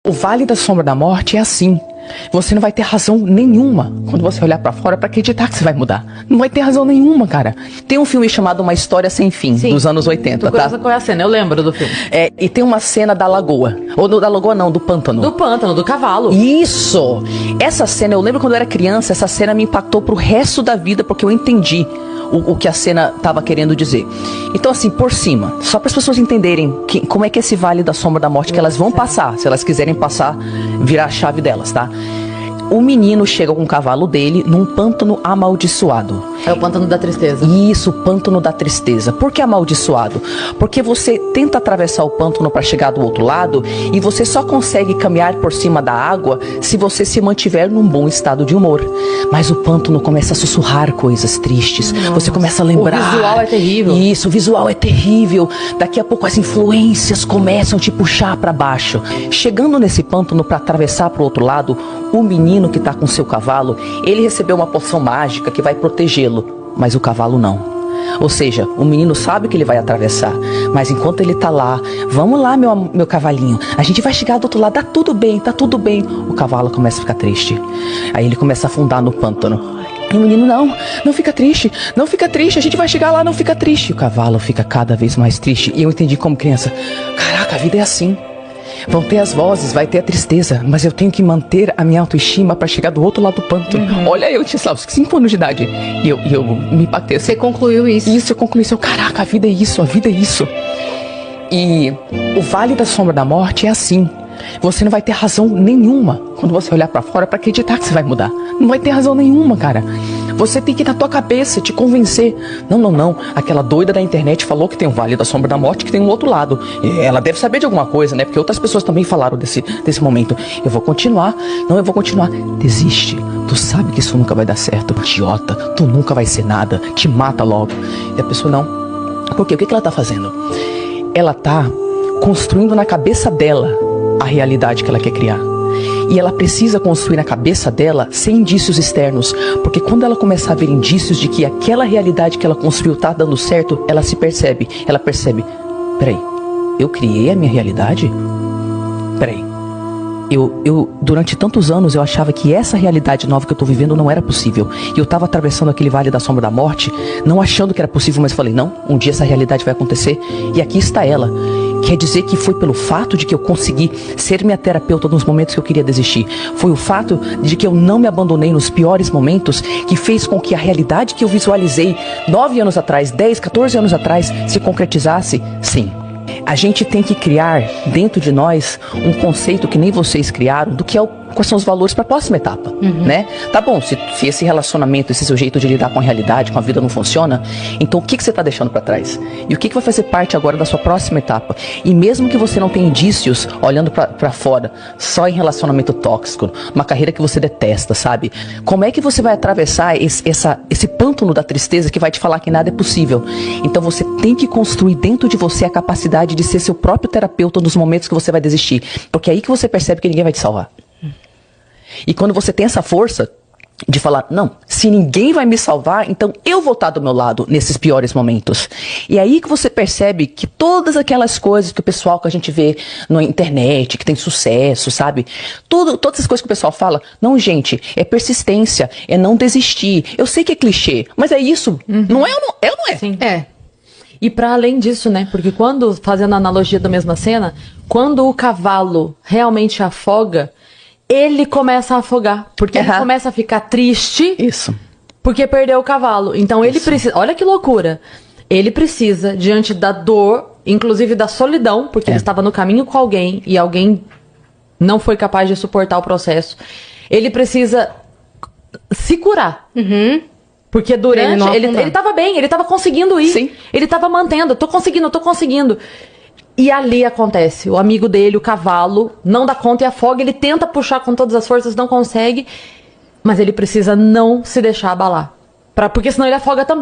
O Vale da Sombra da Morte é assim. Você não vai ter razão nenhuma quando você olhar pra fora pra acreditar que você vai mudar. Não vai ter razão nenhuma, cara. Tem um filme chamado Uma História Sem Fim, Sim. dos anos 80, tá? Qual é a cena? Eu lembro do filme. É, e tem uma cena da lagoa. Ou da lagoa não, do pântano. Do pântano, do cavalo. Isso! Essa cena, eu lembro quando eu era criança, essa cena me impactou pro resto da vida, porque eu entendi o que a cena tava querendo dizer. Então, assim, por cima, só para as pessoas entenderem como é que é esse Vale da Sombra da Morte que elas vão passar, se elas quiserem passar, virar a chave delas, tá? O menino chega com o cavalo dele num pântano amaldiçoado. É o pântano da tristeza. Isso, o pântano da tristeza. Por que amaldiçoado? Porque você tenta atravessar o pântano para chegar do outro lado e você só consegue caminhar por cima da água se você se mantiver num bom estado de humor. Mas o pântano começa a sussurrar coisas tristes. Nossa. Você começa a lembrar. O visual é terrível. Isso, o visual é terrível. Daqui a pouco as influências começam a te puxar para baixo. Chegando nesse pântano para atravessar para o outro lado, o menino que está com seu cavalo, ele recebeu uma poção mágica que vai protegê-lo, mas o cavalo não. Ou seja, o menino sabe que ele vai atravessar, mas enquanto ele tá lá, vamos lá meu cavalinho, a gente vai chegar do outro lado, tá tudo bem, o cavalo começa a ficar triste. Aí ele começa a afundar no pântano. E o menino, não fica triste, a gente vai chegar lá, não fica triste. E o cavalo fica cada vez mais triste. E eu entendi como criança, caraca, a vida é assim. Vão ter as vozes, vai ter a tristeza, mas eu tenho que manter a minha autoestima pra chegar do outro lado do pântano. Olha, eu tinha 5 anos de idade e eu me impactei. Você concluiu isso? Isso, eu concluí isso. Caraca, a vida é isso. E o Vale da Sombra da Morte é assim. Você não vai ter razão nenhuma quando você olhar pra fora pra acreditar que você vai mudar. Não vai ter razão nenhuma, cara. Você tem que ir na tua cabeça, te convencer. Não. Aquela doida da internet falou que tem um Vale da Sombra da Morte, que tem um outro lado. E ela deve saber de alguma coisa, né? Porque outras pessoas também falaram desse momento. Eu vou continuar. Desiste. Tu sabe que isso nunca vai dar certo. Idiota. Tu nunca vai ser nada. Te mata logo. E a pessoa não. Por quê? O que ela tá fazendo? Ela tá construindo na cabeça dela a realidade que ela quer criar. E ela precisa construir na cabeça dela sem indícios externos. Porque quando ela começar a ver indícios de que aquela realidade que ela construiu tá dando certo, ela percebe, peraí, eu criei a minha realidade? Peraí, eu durante tantos anos eu achava que essa realidade nova que eu tô vivendo não era possível. E eu tava atravessando aquele Vale da Sombra da Morte, não achando que era possível, mas falei, não, um dia essa realidade vai acontecer. E aqui está ela. Quer dizer que foi pelo fato de que eu consegui ser minha terapeuta nos momentos que eu queria desistir. Foi o fato de que eu não me abandonei nos piores momentos que fez com que a realidade que eu visualizei 9 anos atrás, 10, 14 anos atrás, se concretizasse? Sim. A gente tem que criar dentro de nós um conceito que nem vocês criaram do que é quais são os valores para a próxima etapa, né? Tá bom, se esse relacionamento, esse seu jeito de lidar com a realidade, com a vida não funciona, então o que você tá deixando para trás? E o que vai fazer parte agora da sua próxima etapa? E mesmo que você não tenha indícios olhando para fora, só em relacionamento tóxico, uma carreira que você detesta, sabe? Como é que você vai atravessar esse pântano da tristeza que vai te falar que nada é possível? Então você tem que construir dentro de você a capacidade de ser seu próprio terapeuta nos momentos que você vai desistir. Porque é aí que você percebe que ninguém vai te salvar. E quando você tem essa força de falar, não, se ninguém vai me salvar, então eu vou estar do meu lado nesses piores momentos. E aí que você percebe que todas aquelas coisas que o pessoal que a gente vê na internet, que tem sucesso, sabe? Todas as coisas que o pessoal fala, não, gente, é persistência, é não desistir. Eu sei que é clichê, mas é isso. Não é ou não é? Sim. É. E para além disso, né? Porque fazendo a analogia da mesma cena, quando o cavalo realmente afoga, ele começa a afogar, porque ele começa a ficar triste. Isso. Porque perdeu o cavalo. Então ele precisa, olha que loucura. Ele precisa, diante da dor, inclusive da solidão, porque ele estava no caminho com alguém e alguém não foi capaz de suportar o processo. Ele precisa se curar. Porque durante ele tava bem, ele tava conseguindo ir. Sim. Ele tava mantendo, tô conseguindo. E ali acontece, o amigo dele, o cavalo, não dá conta e afoga, ele tenta puxar com todas as forças, não consegue, mas ele precisa não se deixar abalar, porque senão ele afoga também.